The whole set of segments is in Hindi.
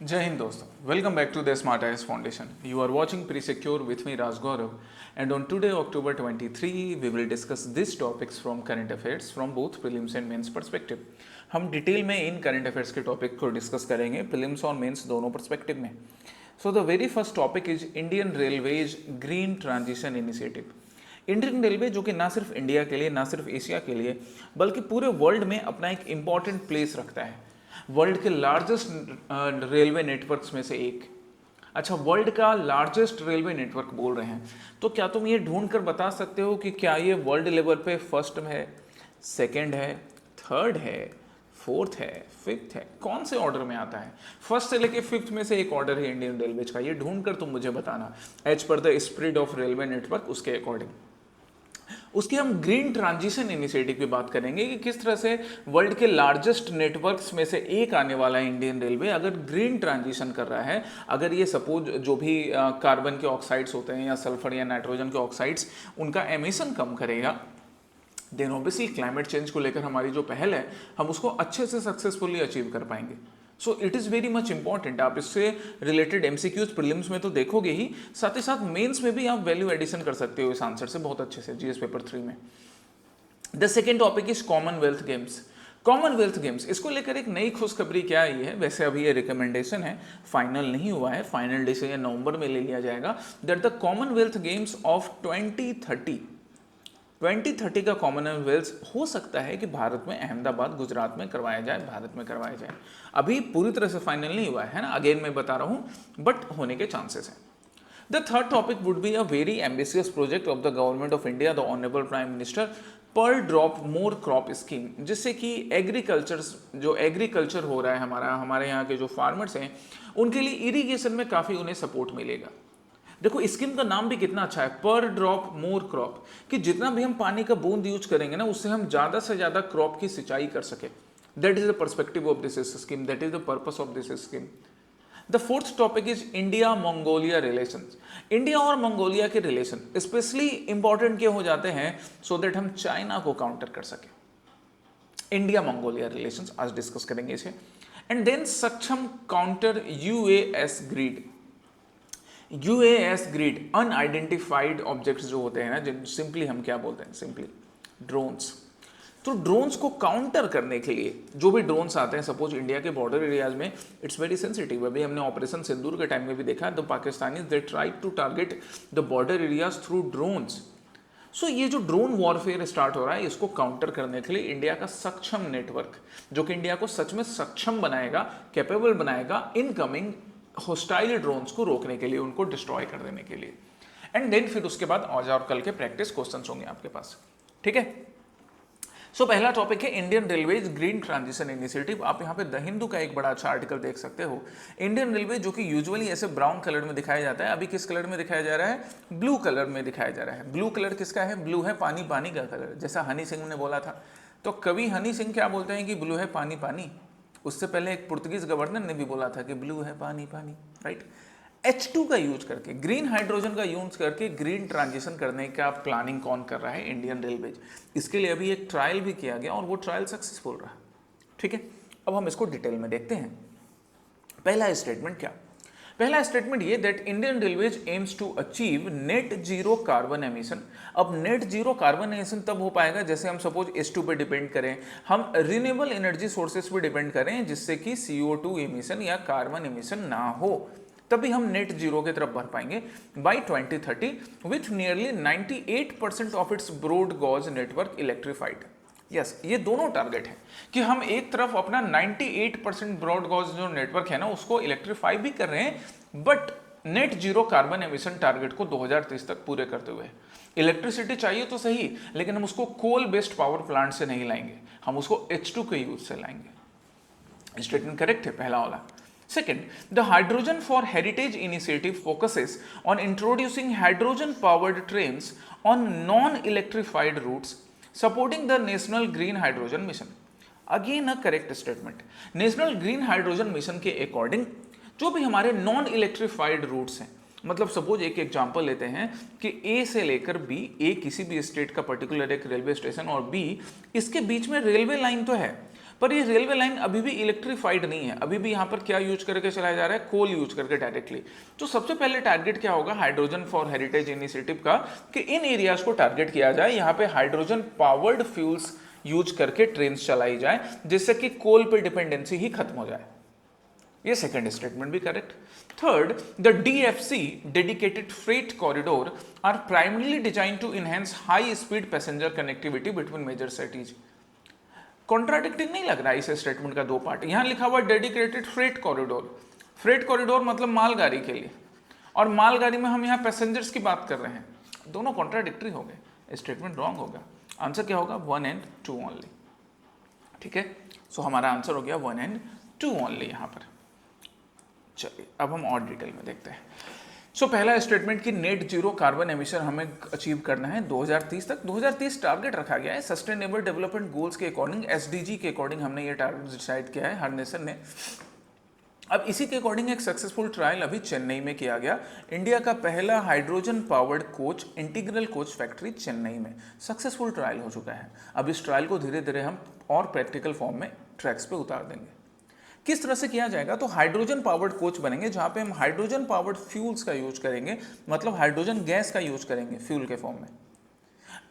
Jai Hind दोस्तों, welcome back to the Smart IAS Foundation. You are watching Pre-Secure with me Raj Gaurav, and on today October 23 we will discuss these topics from current affairs from both prelims and mains perspective. हम डिटेल में इन करंट अफेयर्स के टॉपिक को डिस्कस करेंगे प्रीलिम्स और मेंस दोनों पर्सपेक्टिव में. So the very first topic is Indian railways green transition initiative. Indian railway जो कि ना सिर्फ इंडिया के लिए ना सिर्फ एशिया के लिए बल्कि पूरे वर्ल्ड में अपना एक इम्पॉर्टेंट प्लेस रखता है. वर्ल्ड के लार्जेस्ट रेलवे नेटवर्क्स में से एक. अच्छा, वर्ल्ड का लार्जेस्ट रेलवे नेटवर्क बोल रहे हैं तो क्या तुम ये ढूंढ कर बता सकते हो कि क्या ये वर्ल्ड लेवल पे फर्स्ट है, सेकंड है, थर्ड है, फोर्थ है, फिफ्थ है, कौन से ऑर्डर में आता है? फर्स्ट से लेके फिफ्थ में से एक ऑर्डर है इंडियन रेलवेज का. ये ढूंढ कर तुम मुझे बताना as per the spread of railway network उसके अकॉर्डिंग. उसके हम ग्रीन ट्रांजिशन इनिशिएटिव की बात करेंगे कि किस तरह से वर्ल्ड के लार्जेस्ट नेटवर्क्स में से एक आने वाला है इंडियन रेलवे अगर ग्रीन ट्रांजिशन कर रहा है. अगर ये सपोज जो भी कार्बन के ऑक्साइड्स होते हैं या सल्फर या नाइट्रोजन के ऑक्साइड्स उनका एमिशन कम करेगा, देन ऑब्वियसली क्लाइमेट चेंज को लेकर हमारी जो पहल है हम उसको अच्छे से सक्सेसफुली अचीव कर पाएंगे. So it is very much important. आप इससे रिलेटेड एमसीक्यूज प्रीलिम्स में तो देखोगे ही, साथ ही साथ मेंस में भी आप वैल्यू एडिशन कर सकते हो इस आंसर से बहुत अच्छे से जीएस पेपर 3 में. The second topic is Commonwealth games. Commonwealth games, इसको लेकर एक नई खुशखबरी क्या आई है? वैसे अभी ये रिकमेंडेशन है, फाइनल नहीं हुआ है. फाइनल डिसीजन नवंबर में ले लिया जाएगा. That the Commonwealth games of 2030 का कॉमनवेल्थ हो सकता है कि भारत में अहमदाबाद गुजरात में करवाया जाए, भारत में करवाया जाए. अभी पूरी तरह से फाइनल नहीं हुआ है ना, अगेन मैं बता रहा हूं, बट होने के चांसेस हैं. The third topic would be a very ambitious project of the government of India, the honourable prime minister, पर ड्रॉप मोर क्रॉप स्कीम, जिससे कि एग्रीकल्चर हो रहा है हमारे यहाँ के जो फार्मर्स हैं उनके लिए इरीगेशन में काफ़ी उन्हें सपोर्ट मिलेगा. देखो स्कीम का नाम भी कितना अच्छा है, पर ड्रॉप मोर क्रॉप, कि जितना भी हम पानी का बूंद यूज करेंगे ना उससे हम ज़्यादा से ज़्यादा क्रॉप की सिंचाई कर सके. That is the perspective of this scheme, that is the purpose of this scheme. The fourth topic is India Mongolia relations. India और मंगोलिया के रिलेशन स्पेशली इंपॉर्टेंट क्यों हो जाते हैं? सो दैट हम चाइना को काउंटर कर सके. इंडिया मंगोलिया रिलेशंस आज डिस्कस करेंगे इसे. And then Saksham counter US grid. US grid unidentified objects जो होते हैं ना, जिन सिंपली हम क्या बोलते हैं, सिंपली ड्रोन्स. तो ड्रोन्स को काउंटर करने के लिए जो भी ड्रोन्स आते हैं, सपोज इंडिया के बॉर्डर एरियाज में, इट्स वेरी सेंसिटिव. अभी हमने ऑपरेशन सिंदूर के टाइम में भी देखा, the Pakistanis they try to target the border areas through drones. So ये जो ड्रोन वॉरफेयर स्टार्ट हो रहा है इसको काउंटर करने के लिए इंडिया का सक्षम नेटवर्क, जो कि इंडिया को सच में सक्षम बनाएगा, कैपेबल बनाएगा इनकमिंग होस्टाइल ड्रोन्स को रोकने के लिए, उनको डिस्ट्रॉय कर देने के लिए. एंड देन फिर उसके बाद आज और कल के प्रैक्टिस क्वेश्चंस होंगे आपके पास. ठीक है. सो पहला टॉपिक है Indian railways green transition initiative. आप यहाँ पे द हिंदू का एक बड़ा अच्छा आर्टिकल देख सकते हो. इंडियन रेलवे जो कि यूजुअली ऐसे ब्राउन कलर में दिखाया जाता है, अभी किस कलर में दिखाया जा रहा है? ब्लू कलर में दिखाया जा रहा है. ब्लू कलर किसका है? ब्लू है पानी पानी का कलर, जैसा हनी सिंह ने बोला था. तो कवि हनी सिंह क्या बोलते हैं कि ब्लू है पानी पानी. उससे पहले एक पुर्तगीज गवर्नर ने भी बोला था कि ब्लू है पानी पानी, राइट. H2 का यूज करके, ग्रीन हाइड्रोजन का यूज करके ग्रीन ट्रांजिशन करने का प्लानिंग कौन कर रहा है? Indian railways. इसके लिए अभी एक ट्रायल भी किया गया और वो ट्रायल सक्सेसफुल रहा. ठीक है. अब हम इसको डिटेल में देखते हैं. पहला स्टेटमेंट क्या? पहला स्टेटमेंट ये that Indian railways aims to achieve net zero carbon emission. अब नेट जीरो कार्बन एमिशन तब हो पाएगा जैसे हम सपोज H2 पे डिपेंड करें, हम रिन्यूएबल एनर्जी सोर्सेज पे डिपेंड करें जिससे कि CO2 एमिशन या कार्बन एमिशन ना हो, तभी हम नेट जीरो की तरफ बढ़ पाएंगे by 2030 with nearly 98% of its broad gauge network electrified. Yes, ये दोनों टारगेट है कि हम एक तरफ अपना 98% ब्रॉड गॉज जो नेटवर्क है ना उसको इलेक्ट्रीफाई भी कर रहे हैं, but net zero carbon emission target को 2030 तक पूरे करते हुए. इलेक्ट्रिसिटी चाहिए तो सही, लेकिन हम उसको कोल बेस्ड पावर प्लांट से नहीं लाएंगे, हम उसको H2 के यूज से लाएंगे. स्टेटमेंट करेक्ट है पहला वाला. Second, the Hydrogen for Heritage initiative focuses on introducing hydrogen-powered trains on non-electrified routes, supporting the National Green Hydrogen Mission. Again a correct statement. National Green Hydrogen Mission के according जो भी हमारे नॉन इलेक्ट्रीफाइड रूट्स हैं, मतलब सपोज एक एग्जांपल लेते हैं कि ए से लेकर बी, ए किसी भी स्टेट का पर्टिकुलर एक रेलवे स्टेशन और बी इसके बीच में रेलवे लाइन तो है, पर ये रेलवे लाइन अभी भी इलेक्ट्रीफाइड नहीं है, अभी भी यहाँ पर क्या यूज करके चलाया जा रहा है, कोल यूज करके डायरेक्टली। तो सबसे पहले टारगेट क्या होगा हाइड्रोजन फॉर हेरिटेज इनिशिएटिव का, कि इन एरियाज को टारगेट किया जाए, यहाँ पे हाइड्रोजन पावर्ड फ्यूल्स यूज करके ट्रेन चलाई जाए, जिससे कि कोल पे डिपेंडेंसी ही खत्म हो जाए। ये सेकंड स्टेटमेंट भी correct. Third, the DFC dedicated freight corridor are primarily design to enhance high speed passenger connectivity between major cities. Contradicting नहीं लग रहा है इस स्टेटमेंट का दो पार्ट, यहां लिखा हुआ dedicated freight corridor, freight corridor मतलब मालगाड़ी के लिए, और मालगाड़ी में हम यहाँ पैसेंजर्स की बात कर रहे हैं, दोनों कॉन्ट्राडिक्टरी हो गए, स्टेटमेंट रॉन्ग होगा। आंसर क्या होगा 1 and 2 ओनली, ठीक है। सो हमारा आंसर हो गया 1 and 2 ओनली यहाँ पर। चलिए अब हम और डिटेल में देखते हैं। सो पहला स्टेटमेंट कि नेट जीरो कार्बन एमिशन हमें अचीव करना है 2030 तक। 2030 टारगेट रखा गया है सस्टेनेबल डेवलपमेंट गोल्स के अकॉर्डिंग, SDG के अकॉर्डिंग हमने ये टारगेट डिसाइड किया है हर नेशन ने। अब इसी के अकॉर्डिंग एक सक्सेसफुल ट्रायल अभी चेन्नई में किया गया, इंडिया का पहला hydrogen powered coach integral coach factory Chennai में सक्सेसफुल ट्रायल हो चुका है। अब इस ट्रायल को धीरे धीरे हम और प्रैक्टिकल फॉर्म में ट्रैक्स पे उतार देंगे। किस तरह से किया जाएगा, तो हाइड्रोजन पावर्ड कोच बनेंगे जहां पे हम हाइड्रोजन पावर्ड फ्यूल्स का यूज करेंगे, मतलब हाइड्रोजन गैस का यूज करेंगे फ्यूल के फॉर्म में।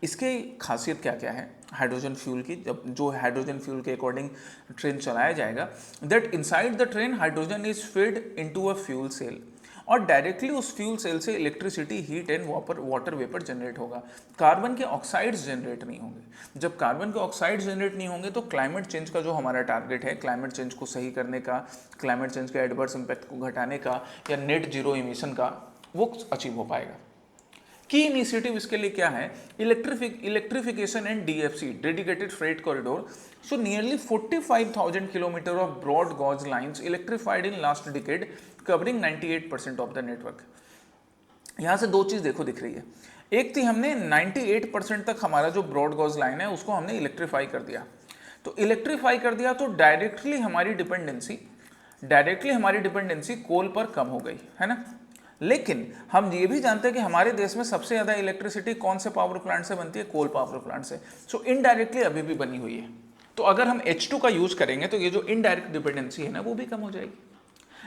इसके खासियत क्या क्या है हाइड्रोजन फ्यूल की, जब जो हाइड्रोजन फ्यूल के अकॉर्डिंग ट्रेन चलाया जाएगा, that inside the train hydrogen is feed into a fuel cell, और डायरेक्टली उस फ्यूल सेल से electricity, heat and water vapour generate होगा। कार्बन के ऑक्साइड्स जनरेट नहीं होंगे। जब कार्बन के ऑक्साइड्स जनरेट नहीं होंगे तो क्लाइमेट चेंज का जो हमारा टारगेट है, क्लाइमेट चेंज को सही करने का, क्लाइमेट चेंज के एडवर्स इम्पैक्ट को घटाने का, या नेट जीरो इमिशन का, वो अचीव हो पाएगा। की इनिशिएटिव इसके लिए क्या है, electrification and DFC dedicated freight corridor. So nearly 45,000 kilometre of broad gauge lines electrified in last decade covering 98% of the network. यहां से दो चीज देखो दिख रही है, एक थी हमने 98% तक हमारा जो ब्रॉड गॉज लाइन है उसको हमने इलेक्ट्रीफाई कर दिया। तो इलेक्ट्रीफाई कर दिया तो डायरेक्टली हमारी डिपेंडेंसी कोल पर कम हो गई, है ना। लेकिन हम ये भी जानते हैं कि हमारे देश में सबसे ज्यादा इलेक्ट्रिसिटी कौन से पावर प्लांट से बनती है, कोल पावर प्लांट से। सो इनडायरेक्टली अभी भी बनी हुई है। तो अगर हम H2 का यूज करेंगे तो ये जो इनडायरेक्ट डिपेंडेंसी है ना वो भी कम हो जाएगी।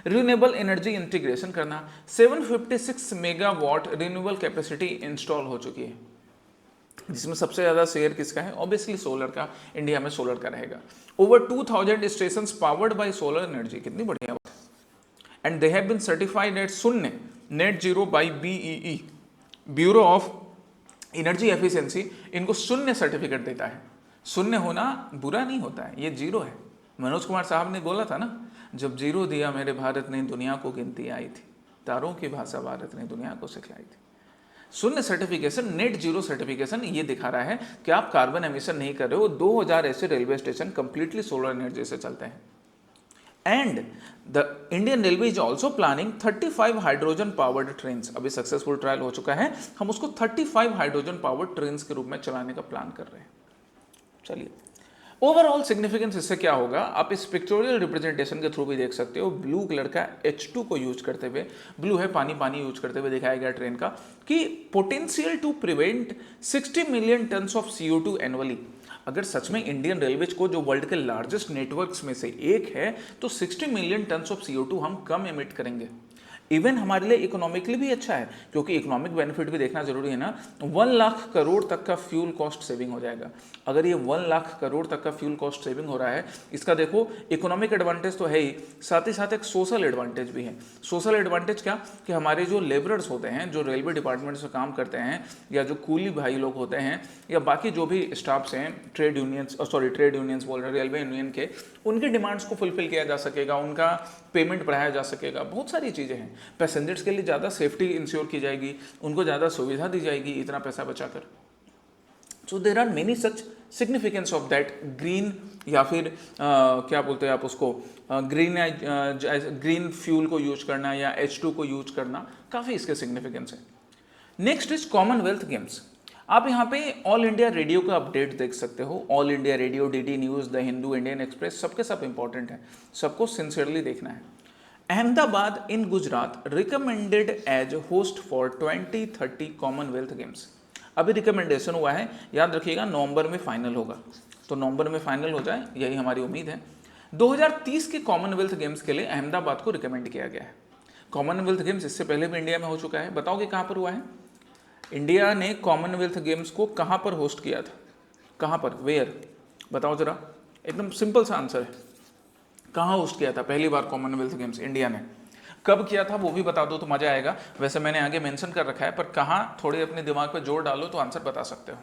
रिन्यूएबल एनर्जी इंटीग्रेशन करना, 756 मेगावाट रिन्यूएबल कैपेसिटी इंस्टॉल हो चुकी है, जिसमें सबसे ज्यादा शेयर किसका है, ऑब्वियसली सोलर का, इंडिया में सोलर का रहेगा। Over 2000 stations powered by solar energy, कितनी बढ़िया बात। And they have been certified at Shunya net zero by BEE, bureau of energy efficiency, इनको शून्य सर्टिफिकेट देता है। शून्य होना बुरा नहीं होता है, ये जीरो है। मनोज कुमार साहब ने बोला था ना, जब जीरो दिया मेरे भारत ने दुनिया को गिनती आई थी, तारों की भाषा भारत ने दुनिया को सिखलाई थी। शून्य सर्टिफिकेशन, नेट जीरो सर्टिफिकेशन, ये दिखा रहा है कि आप कार्बन एमिशन नहीं कर रहे हो। 2000 ऐसे railway station completely solar energy से चलते हैं। And the Indian railway is also planning 35 hydrogen powered trains. अभी सक्सेसफुल ट्रायल हो चुका है, हम उसको 35 हाइड्रोजन पावर्ड ट्रेन्स के रूप में चलाने का प्लान कर रहे हैं। चलिए, ओवरऑल सिग्निफिकेंस इससे क्या होगा, आप इस पिक्टोरियल रिप्रेजेंटेशन के थ्रू भी देख सकते हो। ब्लू कलर का H2 को यूज करते हुए, ब्लू है पानी, पानी यूज करते हुए दिखाया गया ट्रेन का, कि potential to prevent 60 million tons of CO2 annually. अगर सच में इंडियन रेलवेज को, जो वर्ल्ड के लार्जेस्ट नेटवर्क्स में से एक है, तो 60 मिलियन टन्स ऑफ CO2 हम कम एमिट करेंगे। इवन हमारे लिए इकोनॉमिकली भी अच्छा है, क्योंकि इकोनॉमिक बेनिफिट भी देखना जरूरी है ना। 1 लाख करोड़ तक का फ्यूल कॉस्ट सेविंग हो जाएगा। अगर ये 1 लाख करोड़ तक का फ्यूल कॉस्ट सेविंग हो रहा है, इसका देखो इकोनॉमिक एडवांटेज तो है ही, साथ ही साथ एक सोशल एडवांटेज भी है। सोशल एडवांटेज क्या, कि हमारे जो लेबरर्स होते हैं, जो रेलवे डिपार्टमेंट से काम करते हैं, या जो कूली भाई लोग होते हैं, या बाकी जो भी स्टाफ्स हैं, ट्रेड यूनियंस बोल रहे हैं, रेलवे यूनियन के, उनकी डिमांड्स को फुलफिल किया जा सकेगा, उनका पेमेंट बढ़ाया जा सकेगा, बहुत सारी चीज़ें हैं। पैसेंजर्स के लिए ज़्यादा सेफ्टी इंश्योर की जाएगी, उनको ज़्यादा सुविधा दी जाएगी इतना पैसा बचाकर। So there are many such significance of that green, या फिर क्या बोलते हैं आप उसको, ग्रीन फ्यूल को यूज करना या H2 को यूज करना, काफ़ी इसके सिग्निफिकेंस है। Next is Commonwealth Games. आप यहाँ पे ऑल इंडिया रेडियो का अपडेट देख सकते हो। All India Radio, DD news, the Hindu, Indian Express, सबके सब इंपॉर्टेंट है, सबको सिंसियरली देखना है। Ahmedabad in Gujarat recommended as host for 2030 Commonwealth Games. अभी रिकमेंडेशन हुआ है, याद रखिएगा नवंबर में फाइनल होगा। तो नवंबर में फाइनल हो जाए, यही हमारी उम्मीद है। 2030 के कॉमनवेल्थ गेम्स के लिए अहमदाबाद को रिकमेंड किया गया है। कॉमनवेल्थ गेम्स इससे पहले भी इंडिया में हो चुका है, बताओगे कहाँ पर हुआ है? इंडिया ने कॉमनवेल्थ गेम्स को कहाँ पर होस्ट किया था? कहाँ पर, वेयर, बताओ जरा। एकदम सिंपल सा आंसर है, कहाँ होस्ट किया था पहली बार कॉमनवेल्थ गेम्स इंडिया ने? कब किया था वो भी बता दो तो मजा आएगा। वैसे मैंने आगे मेंशन कर रखा है, पर कहाँ थोड़े अपने दिमाग पे जोर डालो तो आंसर बता सकते हो।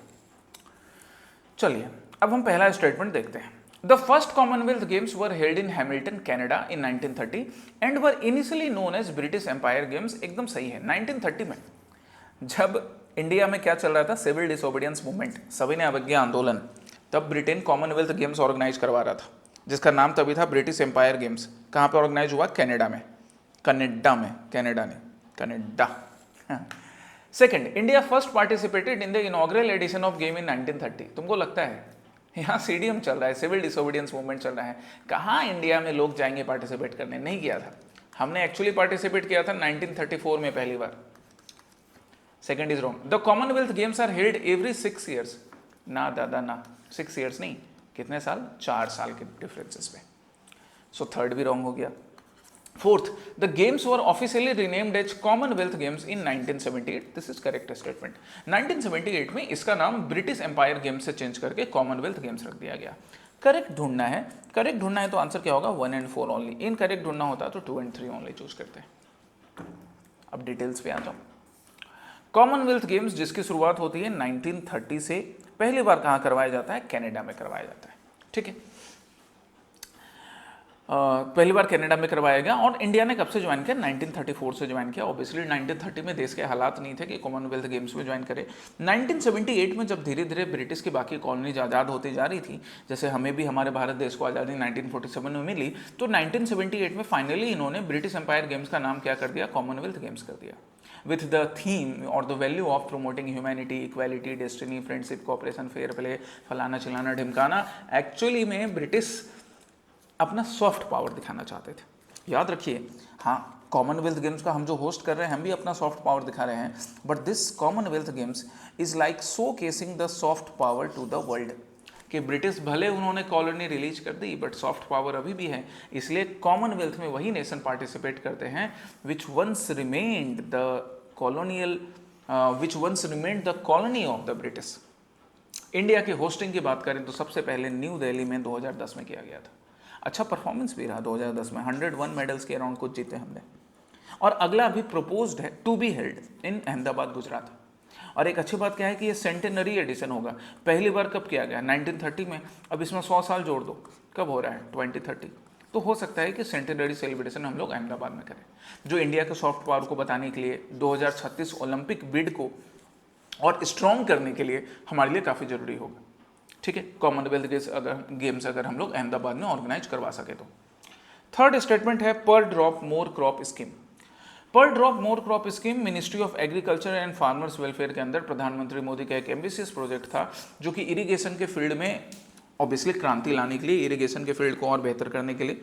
चलिए अब हम पहला स्टेटमेंट देखते हैं। The first Commonwealth Games were held in Hamilton Canada in 1930 and were initially known as British Empire Games. एकदम सही है। 1930 में जब इंडिया में क्या चल रहा था, सिविल डिसोबीडियंस मूवमेंट, सविनय अवज्ञा आंदोलन, तब ब्रिटेन कॉमनवेल्थ गेम्स ऑर्गेनाइज करवा रहा था, जिसका नाम तभी था ब्रिटिश एम्पायर गेम्स। कहाँ पे ऑर्गेनाइज हुआ? कनाडा में, कनाडा में, कनाडा ने, Canada. Second, India first participated in the inaugural edition of game in 1930। तुमको लगता है यहाँ सीडीएम चल रहा है, सिविल डिसोबीडियंस मूवमेंट चल रहा है, कहाँ इंडिया में लोग जाएंगे पार्टिसिपेट करने? नहीं किया था। हमने एक्चुअली पार्टिसिपेट किया था 1934 में पहली बार। Second is wrong. The Commonwealth Games are held every 6 years। ना दादा ना, 6 years नहीं, कितने साल? 4 साल के डिफरेंसेस पे। सो थर्ड भी रॉन्ग हो गया। Fourth, the games were officially renamed as Commonwealth Games in 1978। This is correct statement. 1978 में इसका नाम ब्रिटिश एम्पायर गेम्स से चेंज करके कॉमनवेल्थ गेम्स रख दिया गया। करेक्ट ढूंढना है, करेक्ट ढूंढना है तो आंसर क्या होगा? 1 and 4 ओनली। इनकरेक्ट ढूंढना होता तो 2 and 3 ओनली चूज करते हैं। अब डिटेल्स पे आ जाओ। कॉमनवेल्थ गेम्स जिसकी शुरुआत होती है 1930 से, पहली बार कहाँ करवाया जाता है? कनाडा में करवाया जाता है। ठीक है, पहली बार कनाडा में करवाया गया। और इंडिया ने कब से ज्वाइन किया? 1934 से ज्वाइन किया। ऑब्वियसली 1930 में देश के हालात नहीं थे कि कॉमनवेल्थ गेम्स में ज्वाइन करे। 1978 में जब धीरे धीरे ब्रिटिश की बाकी कॉलोनीज आज़ाद होती जा रही थी, जैसे हमें भी हमारे भारत देश को आज़ादी 1947 में मिली, तो 1978 में फाइनली इन्होंने ब्रिटिश एम्पायर गेम्स का नाम क्या कर दिया? कॉमनवेल्थ गेम्स कर दिया। with the theme or the value of promoting humanity, equality, destiny, friendship, cooperation, fair play, फलाना चिलाना ढिमकाना। एक्चुअली में ब्रिटिश अपना सॉफ्ट पावर दिखाना चाहते थे। याद रखिए, हाँ, कॉमनवेल्थ गेम्स का हम जो होस्ट कर रहे हैं, हम भी अपना सॉफ्ट पावर दिखा रहे हैं, but this Commonwealth Games is like showcasing the soft power to the world. कि ब्रिटिश भले उन्होंने कॉलोनी रिलीज कर दी, बट सॉफ्ट पावर अभी भी है। इसलिए कॉमनवेल्थ में वही नेशन पार्टिसिपेट करते हैं which once remained the colonial which once remained the colony of the British. India की होस्टिंग की बात करें तो सबसे पहले न्यू दिल्ली में 2010 में किया गया था। अच्छा परफॉर्मेंस भी रहा 2010 में, 101 मेडल्स के अराउंड कुछ जीते हमने। और अगला अभी प्रपोज्ड है to be held in Ahmedabad, Gujarat. और एक अच्छी बात क्या है कि ये सेंटेनरी एडिशन होगा। पहली बार कब किया गया? 1930 में। अब इसमें 100 साल जोड़ दो, कब हो रहा है? 2030। तो हो सकता है कि सेंटेनरी सेलिब्रेशन हम लोग अहमदाबाद में करें, जो इंडिया के सॉफ्ट पावर को बताने के लिए 2036 ओलंपिक बिड को और स्ट्रॉन्ग करने के लिए हमारे लिए काफ़ी ज़रूरी होगा। ठीक है, कॉमनवेल्थ गेम्स अगर हम लोग अहमदाबाद में ऑर्गेनाइज करवा सके तो। थर्ड स्टेटमेंट है पर ड्रॉप मोर क्रॉप स्कीम। पर drop more crop scheme ministry of agriculture and farmers welfare के अंदर प्रधानमंत्री मोदी का एक एम्बिशियस प्रोजेक्ट था, जो कि इरिगेशन के फील्ड में ऑब्वियसली क्रांति लाने के लिए, इरिगेशन के फील्ड को और बेहतर करने के लिए,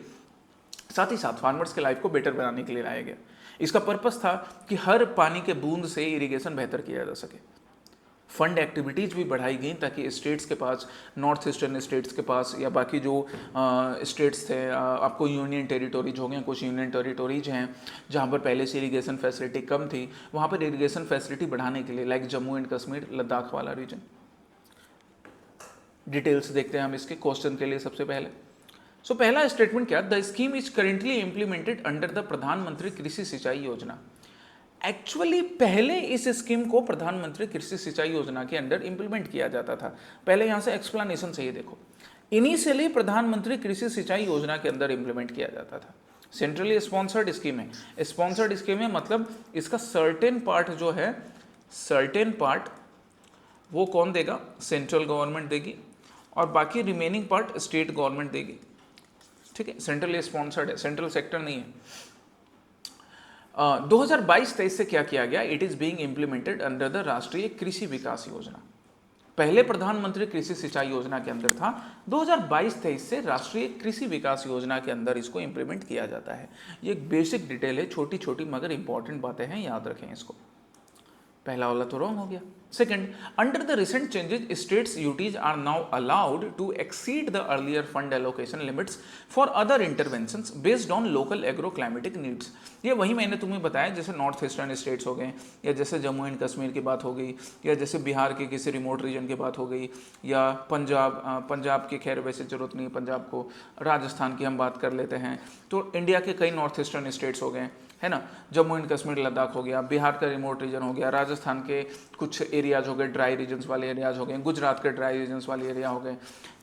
साथ ही साथ फार्मर्स के लाइफ को बेटर बनाने के लिए लाया गया। इसका पर्पस था कि हर पानी के बूंद से इरिगेशन बेहतर किया जा सके। फंड एक्टिविटीज़ भी बढ़ाई गई ताकि स्टेट्स के पास, नॉर्थ ईस्टर्न स्टेट्स के पास या बाकी जो स्टेट्स थे, आपको यूनियन टेरिटोरीज हो गए, कुछ यूनियन टेरिटोरीज हैं जहाँ पर पहले से इरिगेशन फैसिलिटी कम थी, वहाँ पर इरिगेशन फैसिलिटी बढ़ाने के लिए, लाइक जम्मू एंड कश्मीर, लद्दाख वाला रीजन। डिटेल्स देखते हैं हम इसके क्वेश्चन के लिए सबसे पहले। सो पहला स्टेटमेंट क्या? The scheme is currently implemented under the प्रधानमंत्री कृषि सिंचाई योजना। एक्चुअली पहले इस स्कीम को प्रधानमंत्री कृषि सिंचाई योजना के अंडर इंप्लीमेंट किया जाता था। पहले यहाँ से एक्सप्लेनेशन चाहिए, देखो। इनिशियली प्रधानमंत्री कृषि सिंचाई योजना के अंदर इंप्लीमेंट किया जाता था। सेंट्रली स्पॉन्सर्ड स्कीम है। स्पॉन्सर्ड स्कीम है मतलब इसका सर्टेन पार्ट जो है, सर्टेन पार्ट वो कौन देगा? सेंट्रल गवर्नमेंट देगी, और बाकी रिमेनिंग पार्ट स्टेट गवर्नमेंट देगी। ठीक है, सेंट्रली स्पॉन्सर्ड है, सेंट्रल सेक्टर नहीं है। 2022-23 से क्या किया गया? It is being implemented under the राष्ट्रीय कृषि विकास योजना। पहले प्रधानमंत्री कृषि सिंचाई योजना के अंदर था, 2022-23 से राष्ट्रीय कृषि विकास योजना के अंदर इसको इंप्लीमेंट किया जाता है। ये एक बेसिक डिटेल है, छोटी छोटी मगर इंपॉर्टेंट बातें हैं, याद रखें इसको। पहला वाला तो रॉन्ग हो गया। Second, under the recent changes states UTs are now allowed to exceed the earlier fund allocation limits for other interventions based on local agro climatic needs. ये वही मैंने तुम्हें बताया, जैसे नॉर्थ ईस्टर्न स्टेट्स हो गए, या जैसे जम्मू एंड कश्मीर की बात हो गई, या जैसे बिहार के किसी रिमोट रीजन की बात हो गई, या पंजाब की खैर वैसे जरूरत नहीं है पंजाब को, राजस्थान की हम बात कर लेते हैं, तो इंडिया के कई नॉर्थ ईस्टर्न स्टेट्स हो गए, है ना, जम्मू एंड कश्मीर लद्दाख हो गया, बिहार का रिमोट रीजन हो गया, राजस्थान के कुछ एरियाज हो गए, ड्राई रीजन्स वाले एरियाज हो गए, गुजरात के ड्राई रीजन्स वाले एरिया हो गए।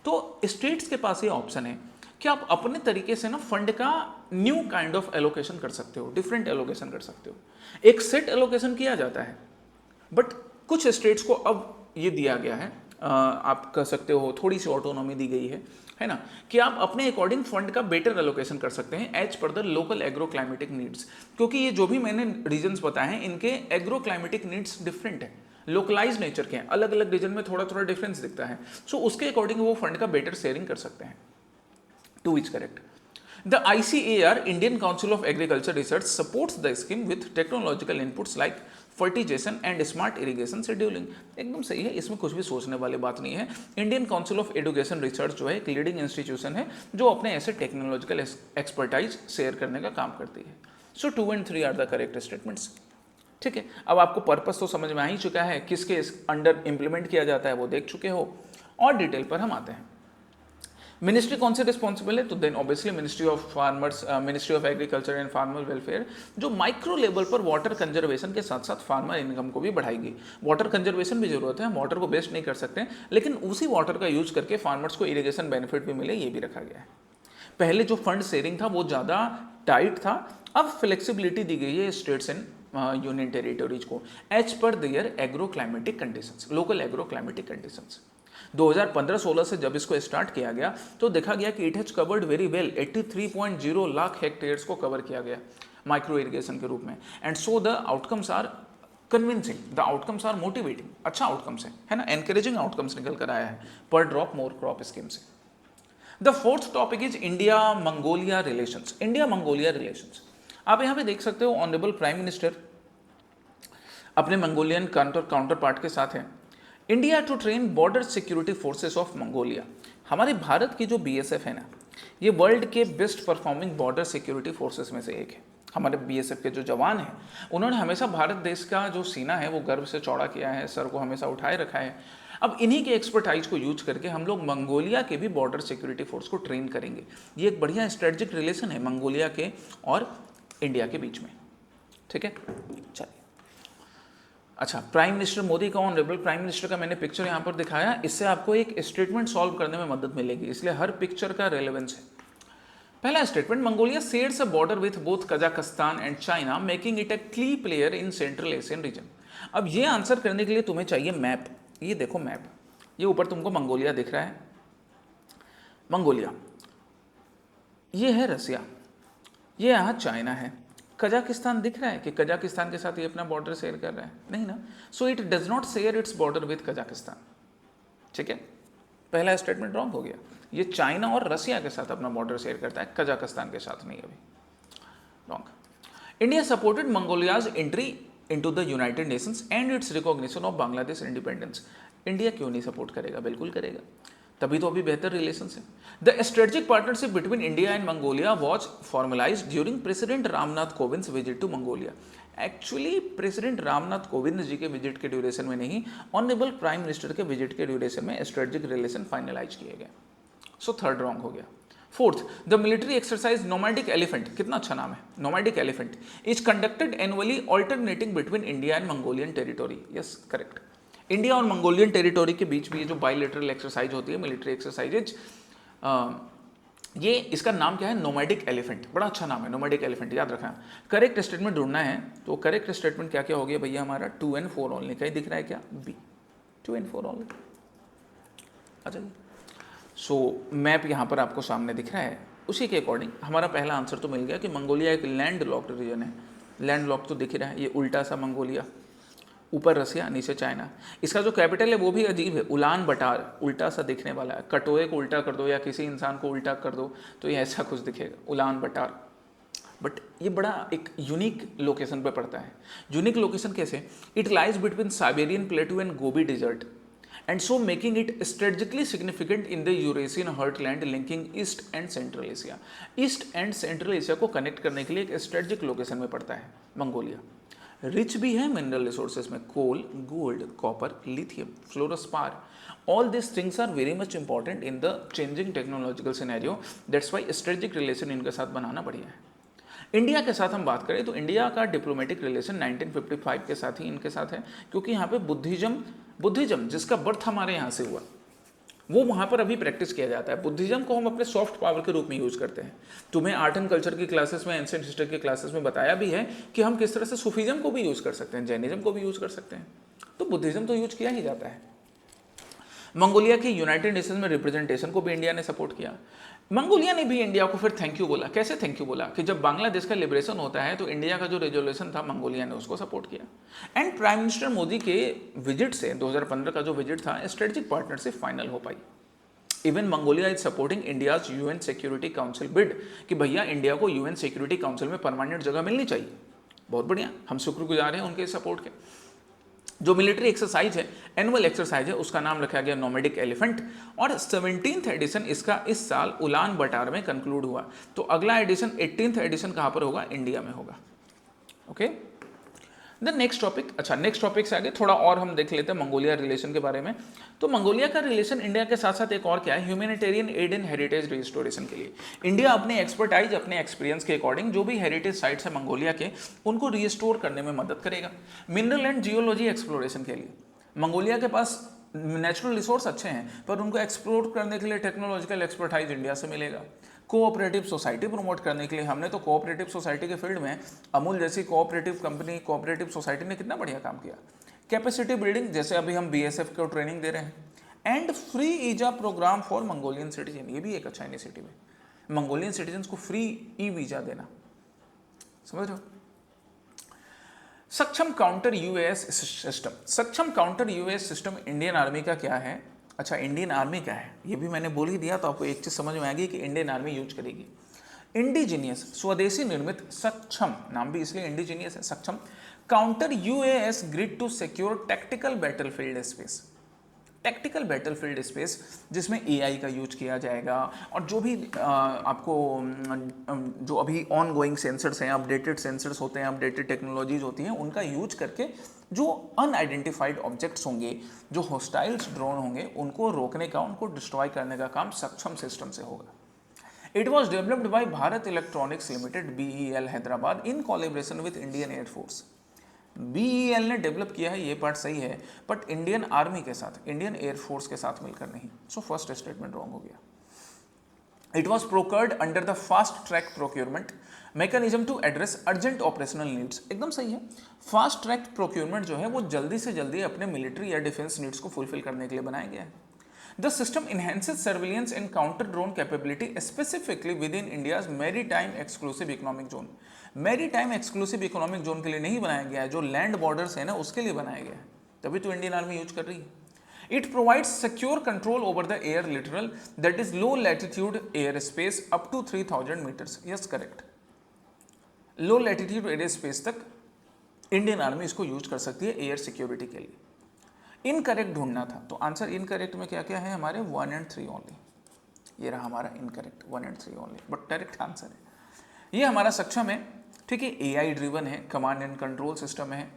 तो स्टेट्स के पास ये ऑप्शन है कि आप अपने तरीके से ना फंड का न्यू काइंड ऑफ एलोकेशन कर सकते हो, डिफरेंट एलोकेशन कर सकते हो। एक सेट एलोकेशन किया जाता है, बट कुछ स्टेट्स को अब ये दिया गया है, आप कह सकते हो थोड़ी सी ऑटोनॉमी दी गई है ना, कि आप अपने अकॉर्डिंग फंड का बेटर एलोकेशन कर सकते हैं as per the local agro climatic needs. क्योंकि ये जो भी मैंने रीजन्स बताए हैं इनके एग्रो क्लाइमेटिक नीड्स डिफरेंट है, लोकलाइज नेचर के हैं, अलग अलग रीजन में थोड़ा थोड़ा डिफरेंस दिखता है। सो उसके अकॉर्डिंग वो फंड का बेटर शेयरिंग कर सकते हैं। 2 is correct. The ICAR, Indian Council of Agriculture Research, supports the scheme with technological inputs like fertigation and smart irrigation scheduling। एकदम सही है, इसमें कुछ भी सोचने वाली बात नहीं है। Indian council of education research जो है एक लीडिंग इंस्टीट्यूशन है जो अपने ऐसे टेक्नोलॉजिकल एक्सपर्टाइज शेयर करने का काम करती है। So 2 and 3 are the correct statements. ठीक है, अब आपको पर्पस तो समझ में आ ही चुका है, किसके अंडर इंप्लीमेंट किया जाता है वो देख चुके हो, और डिटेल पर हम आते हैं। मिनिस्ट्री कौन से रिस्पॉन्सिबल है, तो then obviously ministry of farmers, ministry of agriculture and farmer welfare, जो माइक्रो लेवल पर वाटर कंजर्वेशन के साथ साथ फार्मर इनकम को भी बढ़ाएगी। वाटर कंजर्वेशन भी जरूरत है, वाटर को वेस्ट नहीं कर सकते, लेकिन उसी वाटर का यूज करके फार्मर्स को इरिगेशन बेनिफिट भी मिले, ये भी रखा गया है। पहले जो फंड शेयरिंग था वो ज़्यादा टाइट था, अब फ्लेक्सिबिलिटी दी गई है स्टेट्स एंड यूनियन टेरिटोरीज को as per their agro climatic conditions, local agro climatic conditions. 2015-16 से जब इसको स्टार्ट किया गया तो देखा गया कि it has covered very well, 83.0 lakh hectares को कवर किया गया माइक्रो इरिगेशन के रूप में। And so the outcomes are convincing, the outcomes are motivating, अच्छा आउटकम्स है ना, एनकरेजिंग आउटकम्स निकल कर आया है पर ड्रॉप मोर क्रॉप स्कीम से। The fourth topic is India Mongolia relations. India Mongolia relations, आप यहाँ पे देख सकते हो ऑनरेबल प्राइम मिनिस्टर अपने मंगोलियन काउंटर पार्ट के साथ हैं। India to train border security forces of Mongolia. हमारे भारत की जो बीएसएफ है ना, ये वर्ल्ड के best performing border security forces में से एक है। हमारे बीएसएफ के जो जवान हैं उन्होंने हमेशा भारत देश का जो सीना है वो गर्व से चौड़ा किया है, सर को हमेशा उठाए रखा है। अब इन्हीं के एक्सपर्टाइज को यूज करके हम लोग मंगोलिया के भी बॉर्डर सिक्योरिटी फोर्स को ट्रेन करेंगे। ये एक बढ़िया स्ट्रेटेजिक रिलेशन है मंगोलिया के और इंडिया के बीच में। ठीक है, चलिए। अच्छा, प्राइम मिनिस्टर मोदी का, ऑनरेबल प्राइम मिनिस्टर का मैंने पिक्चर यहाँ पर दिखाया, इससे आपको एक स्टेटमेंट सॉल्व करने में मदद मिलेगी, इसलिए हर पिक्चर का रेलेवेंस है। पहला statement, Mongolia shares a border with both Kazakhstan and China making it a key player in central Asian region. अब ये आंसर करने के लिए तुम्हें चाहिए मैप। ये देखो मैप, ये ऊपर तुमको मंगोलिया दिख रहा है, मंगोलिया, ये है रसिया, ये यहाँ चाइना है, कजाकिस्तान दिख रहा है कि कजाकिस्तान के साथ ये अपना बॉर्डर शेयर कर रहा है, नहीं ना, so it does not share its border with Kazakhstan. ठीक है, पहला स्टेटमेंट रॉन्ग हो गया। ये चाइना और रसिया के साथ अपना बॉर्डर शेयर करता है, कजाकिस्तान के साथ नहीं, अभी wrong. India supported Mongolia's entry into the United Nations and its recognition of Bangladesh independence. India क्यों नहीं सपोर्ट करेगा, बिल्कुल करेगा, तभी तो अभी बेहतर रिलेशन है। The strategic partnership between India and Mongolia was formalised during president Ramnath Kovind visit to Mongolia. Actually president Ramnath Kovind ji के विजिट के ड्यूरेशन में नहीं, ऑनरेबल प्राइम मिनिस्टर के विजिट के ड्यूरेशन में स्ट्रेटेजिक रिलेशन फाइनलाइज किए गए। सो थर्ड रॉन्ग हो गया। Fourth, the military exercise nomadic elephant, कितना अच्छा नाम है, nomadic elephant, is conducted annually alternating between India and Mongolian territory. Yes, correct. India और मंगोलियन टेरिटोरी के बीच भी जो बाइलेटरल एक्सरसाइज होती है, मिलिट्री एक्सरसाइजेज, ये इसका नाम क्या है, नोमैडिक एलिफेंट, बड़ा अच्छा नाम है नोमैडिक एलिफेंट, याद रखना। करेक्ट स्टेटमेंट ढूंढना है, तो करेक्ट स्टेटमेंट क्या क्या हो गया भैया हमारा, 2 and 4 ओनली, कहीं दिख रहा है क्या, बी, 2 and 4 ओनली। अच्छा जी, सो मैप यहाँ पर आपको सामने दिख रहा है, उसी के अकॉर्डिंग हमारा पहला आंसर तो मिल गया कि मंगोलिया एक लैंड लॉक्ड रीजन है। लैंड लॉक तो दिख रहा है, ये उल्टा सा मंगोलिया, ऊपर रसिया नीचे चाइना। इसका जो कैपिटल है वो भी अजीब है, उलान बटार, उल्टा सा दिखने वाला है, कटोए को उल्टा कर दो या किसी इंसान को उल्टा कर दो तो ये ऐसा कुछ दिखेगा, उलान बटार। बट ये बड़ा एक यूनिक लोकेशन पे पड़ता है। यूनिक लोकेशन कैसे? It lies between Siberian plateau and Gobi desert and so making it strategically significant in the Eurasian heartland linking East and Central Asia. East and Central Asia को कनेक्ट करने के लिए एक स्ट्रेटेजिक लोकेशन में पड़ता है मंगोलिया। रिच भी है मिनरल रिसोर्सेज में, coal, gold, copper, lithium, fluorspar, all this things are very much important in the changing technological scenario, that's why strategic relation इनके साथ बनाना बढ़िया है। इंडिया के साथ हम बात करें तो इंडिया का डिप्लोमेटिक रिलेशन 1955 के साथ ही इनके साथ है, क्योंकि यहाँ पे बुद्धिज्म जिसका बर्थ हमारे यहाँ से हुआ वो वहाँ पर अभी प्रैक्टिस किया जाता है। बुद्धिज्म को हम अपने सॉफ्ट पावर के रूप में यूज करते हैं। तुम्हें आर्ट एंड कल्चर की क्लासेस में, एंशिएंट हिस्ट्री की क्लासेस में बताया भी है कि हम किस तरह से सूफीज्म को भी यूज कर सकते हैं, जैनिज्म को भी यूज कर सकते हैं, तो बुद्धिज्म तो यूज किया ही जाता है। मंगोलिया के यूनाइटेड नेशंस में रिप्रेजेंटेशन को भी इंडिया ने सपोर्ट किया। मंगोलिया ने भी इंडिया को फिर थैंक यू बोला। कैसे थैंक यू बोला? कि जब बांग्लादेश का लिबरेशन होता है तो इंडिया का जो रेजोल्यूशन था मंगोलिया ने उसको सपोर्ट किया। एंड प्राइम मिनिस्टर मोदी के विजिट से 2015 का जो विजिट था स्ट्रेटेजिक पार्टनरशिप फाइनल हो पाई। Even Mongolia is supporting India's UN Security Council bid कि भैया इंडिया को यूएन सिक्योरिटी काउंसिल में परमानेंट जगह मिलनी चाहिए। बहुत बढ़िया, हम शुक्रगुजार हैं उनके सपोर्ट के। जो मिलिट्री एक्सरसाइज है, एनुअल एक्सरसाइज है, उसका नाम रखा गया नोमैडिक एलिफेंट और 17th एडिशन इसका इस साल उलान बटार में कंक्लूड हुआ। तो अगला एडिशन 18th एडिशन कहाँ पर होगा? इंडिया में होगा। ओके, द नेक्स्ट टॉपिक, अच्छा नेक्स्ट टॉपिक से आगे थोड़ा और हम देख लेते हैं मंगोलिया रिलेशन के बारे में। तो मंगोलिया का रिलेशन इंडिया के साथ साथ एक और क्या है, ह्यूमैनिटेरियन एड इन हेरिटेज रिस्टोरेशन के लिए इंडिया अपने एक्सपर्टाइज, अपने एक्सपीरियंस के अकॉर्डिंग जो भी हेरिटेज साइट्स है मंगोलिया के उनको रिस्टोर करने में मदद करेगा। मिनरल एंड जियोलॉजी एक्सप्लोरेशन के लिए मंगोलिया के पास नेचुरल रिसोर्स अच्छे हैं पर उनको एक्सप्लोर करने के लिए टेक्नोलॉजिकल एक्सपर्टाइज इंडिया से मिलेगा। कोऑपरेटिव सोसाइटी प्रमोट करने के लिए हमने तो कोऑपरेटिव सोसाइटी के फील्ड में अमूल जैसी कोऑपरेटिव कंपनी, कोऑपरेटिव सोसाइटी ने कितना बढ़िया काम किया। कैपेसिटी बिल्डिंग, जैसे अभी हम बीएसएफ को ट्रेनिंग दे रहे हैं, and free visa programme for Mongolian citizen, ये भी एक अच्छा इनिशिएटिव है, मंगोलियन सिटीजन को फ्री ई वीजा देना, समझ रहे हो। Saksham counter US system, Saksham counter US system Indian army का क्या है? अच्छा, इंडियन आर्मी क्या है ये भी मैंने बोल ही दिया, तो आपको एक चीज समझ में आ गई कि इंडियन आर्मी यूज करेगी इंडिजीनियस, स्वदेशी निर्मित सक्षम, नाम भी इसलिए इंडिजीनियस है, Saksham counter US grid to secure tactical battlefield space. Tactical battlefield space जिसमें एआई का यूज किया जाएगा और जो भी आपको जो अभी ऑन गोइंग सेंसर्स हैं, अपडेटेड सेंसर्स होते हैं, अपडेटेड टेक्नोलॉजीज होती हैं, उनका यूज करके जो अनआइडेंटिफाइड ऑब्जेक्ट्स होंगे, जो हॉस्टाइल्स ड्रोन होंगे, उनको रोकने का, उनको डिस्ट्रॉय करने का काम सक्षम सिस्टम से होगा। It was developed by Bharat electronics limited BEL Hyderabad in collaboration with Indian air force. BEL ने डेवलप किया है, ये पार्ट सही है, बट इंडियन आर्मी के साथ, इंडियन एयरफोर्स के साथ मिलकर नहीं। सो फर्स्ट स्टेटमेंट रॉन्ग हो गया। It was procured under the fast track procurement mechanism to address urgent operational needs, एकदम सही है। फास्ट ट्रैक प्रोक्योरमेंट जो है वो जल्दी से जल्दी अपने मिलिट्री या डिफेंस नीड्स को फुलफिल करने के लिए बनाया गया है। The system enhances surveillance and counter drone capability specifically within India's maritime exclusive economic zone। Maritime exclusive economic zone के लिए नहीं बनाया गया है, जो लैंड बॉर्डर्स है ना उसके लिए बनाया गया है, तभी तो इंडियन आर्मी यूज कर रही है। It provides secure control over the air littoral that is low latitude air space up to 3000 metres. Yes correct, low latitude air space तक इंडियन आर्मी इसको यूज कर सकती है एयर सिक्योरिटी के लिए। इनकरेक्ट ढूंढना था, तो आंसर इनकरेक्ट में क्या क्या है हमारे 1 and 3 ओनली। ये रहा हमारा incorrect 1 and 3 only, but correct answer है। ये हमारा सक्षम है, ठीक है, AI ड्रिवन है, कमांड एंड कंट्रोल सिस्टम है,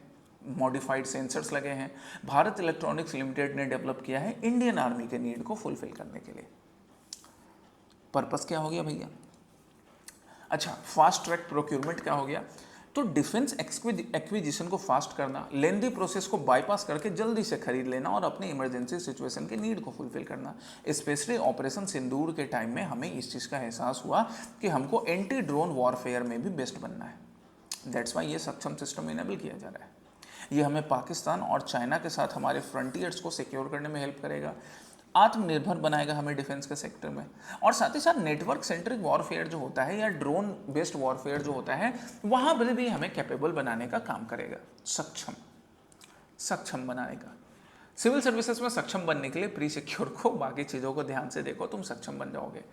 मॉडिफाइड सेंसर्स लगे हैं, भारत इलेक्ट्रॉनिक्स लिमिटेड ने डेवलप किया है इंडियन आर्मी के नीड को फुलफिल करने के लिए। पर्पस क्या हो गया भैया? अच्छा, फास्ट ट्रैक प्रोक्योरमेंट क्या हो गया? तो डिफेंस एक्विजिशन को फास्ट करना, लेंदी प्रोसेस को बाईपास करके जल्दी से खरीद लेना और अपने इमरजेंसी सिचुएशन के नीड को फुलफिल करना। स्पेशली ऑपरेशन सिंदूर के टाइम में हमें इस चीज़ का एहसास हुआ कि हमको एंटी ड्रोन वॉरफेयर में भी बेस्ट बनना है। दैट्स वाई ये सक्षम सिस्टम इनेबल किया जा रहा है। ये हमें पाकिस्तान और चाइना के साथ हमारे फ्रंटियर्स को सिक्योर करने में हेल्प करेगा, आत्मनिर्भर बनाएगा हमें डिफेंस के सेक्टर में, और साथ ही साथ नेटवर्क सेंट्रिक वॉरफेयर जो होता है या ड्रोन बेस्ड वॉरफेयर जो होता है वहाँ पर भी हमें कैपेबल बनाने का काम करेगा। सक्षम बनाने का। सिविल सर्विसेज में सक्षम बनने के लिए प्री सिक्योर को, बाकी चीज़ों को ध्यान से देखो, तुम सक्षम बन जाओगे।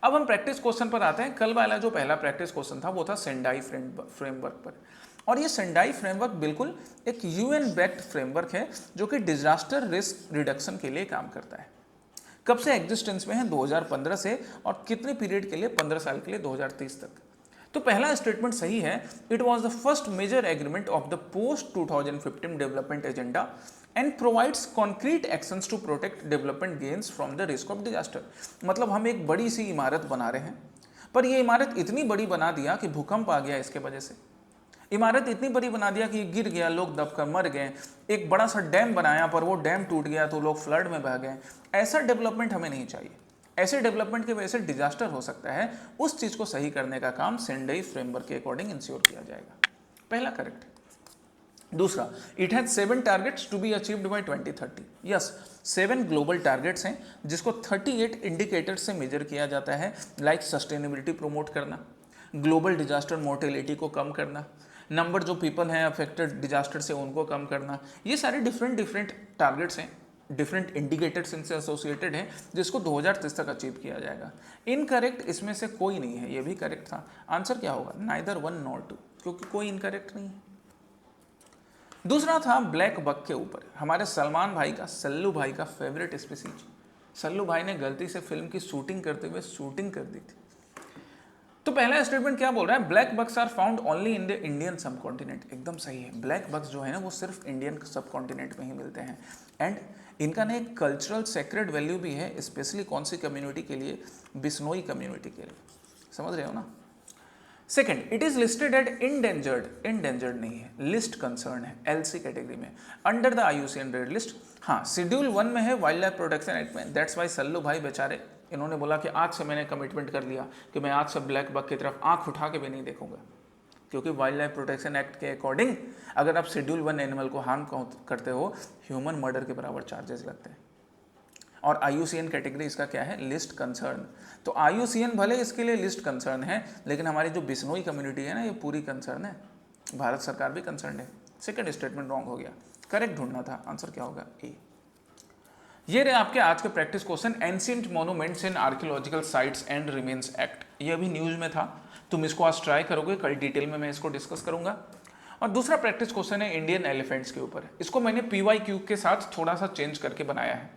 अब हम प्रैक्टिस क्वेश्चन पर आते हैं। कल वाला जो पहला प्रैक्टिस क्वेश्चन था वो था सेंडाई फ्रेमवर्क पर, और ये सेंडाई फ्रेमवर्क बिल्कुल एक यूएन बैक्ड फ्रेमवर्क है जो कि डिजास्टर रिस्क रिडक्शन के लिए काम करता है। कब से एग्जिस्टेंस में है? 2015 से, और कितने पीरियड के लिए? 15 साल के लिए, 2030 तक। तो पहला स्टेटमेंट सही है, it was the first major agreement of the post 2015 development agenda and provides concrete actions to protect development gains from the risk of disaster. मतलब हम एक बड़ी सी इमारत बना रहे हैं, पर ये इमारत इतनी बड़ी बना दिया कि भूकंप आ गया इसके वजह से। इमारत इतनी बड़ी बना दिया कि गिर गया, लोग दबकर मर गए। एक बड़ा सा डैम बनाया, पर वो डैम टूट गया तो लोग फ्लड में बह गए। ऐसा डेवलपमेंट हमें नहीं चाहिए। ऐसे डेवलपमेंट की वजह से डिजास्टर हो सकता है, उस चीज को सही करने का काम सेंडाई फ्रेमवर्क के अकॉर्डिंग इंश्योर किया जाएगा। पहला करेक्ट। दूसरा, it has 7 targets to be achieved by 2030। Yes, 7 global targets हैं जिसको 38 इंडिकेटर्स से मेजर किया जाता है, लाइक सस्टेनेबिलिटी प्रमोट करना, ग्लोबल डिजास्टर मोर्टेलिटी को कम करना, नंबर जो पीपल हैं अफेक्टेड डिजास्टर से उनको कम करना। ये सारे डिफरेंट टारगेट्स हैं, डिफरेंट इंडिकेटर्स इनसे एसोसिएटेड हैं, जिसको 2030 तक अचीव किया जाएगा। इनकरेक्ट इसमें से कोई नहीं है, ये भी करेक्ट था। आंसर क्या होगा? नाइदर 1 नॉर 2, क्योंकि कोई इनकरेक्ट नहीं है। दूसरा था ब्लैक बक के ऊपर, हमारे सलमान भाई का, सल्लू भाई का फेवरेट स्पीसीज। सल्लू भाई ने गलती से फिल्म की शूटिंग करते हुए शूटिंग कर दी थी। तो पहला स्टेटमेंट क्या बोल रहा है? Black bucks are found only in the Indian subcontinent. एकदम सही है, ब्लैक बक्स जो है ना वो सिर्फ इंडियन सब कॉन्टिनेंट में ही मिलते हैं। एंड इनका ना एक कल्चरल सेक्रेड वैल्यू भी है, स्पेशली कौन सी कम्युनिटी के लिए? बिश्नोई कम्युनिटी के लिए। समझ रहे हो ना? Second, it is listed at endangered. Endangered नहीं है, लिस्ट कंसर्न है, एलसी कैटेगरी में, under the IUCN red list. हाँ, शेड्यूल 1 में है वाइल्ड लाइफ प्रोटेक्शन एक्ट में। दैट्स वाई सल्लू भाई बेचारे, इन्होंने बोला कि आज से मैंने कमिटमेंट कर लिया कि मैं आज से ब्लैक बक की तरफ आंख उठा के भी नहीं देखूंगा, क्योंकि वाइल्ड लाइफ प्रोटेक्शन एक्ट के अकॉर्डिंग अगर आप शेड्यूल 1 एनिमल को हार्म करते हो, ह्यूमन मर्डर के बराबर चार्जेस लगते हैं। और IUCN कैटेगरी इसका क्या है? List concern. तो IUCN भले इसके लिए लिस्ट कंसर्न है, लेकिन हमारी जो बिश्नोई कम्युनिटी है ना, ये पूरी कंसर्न है। भारत सरकार भी कंसर्न है। सेकंड स्टेटमेंट रॉन्ग हो गया, करेक्ट ढूंढना था। आंसर क्या होगा? ए। ये रहे आपके आज के practice question. Ancient monuments in archaeological sites and remains act, ये अभी न्यूज में था, तुम इसको आज ट्राई करोगे, कल डिटेल में मैं इसको डिस्कस करूंगा। और दूसरा प्रैक्टिस क्वेश्चन है इंडियन एलिफेंट्स के ऊपर। इसको मैंने PYQ के साथ थोड़ा सा चेंज करके बनाया है,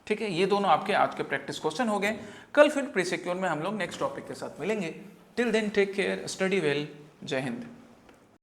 ठीक है। ये दोनों आपके आज के प्रैक्टिस क्वेश्चन हो गए। कल फिर प्री-सिक्योर में हम लोग नेक्स्ट टॉपिक के साथ मिलेंगे। Till then take care, study well, जय हिंद।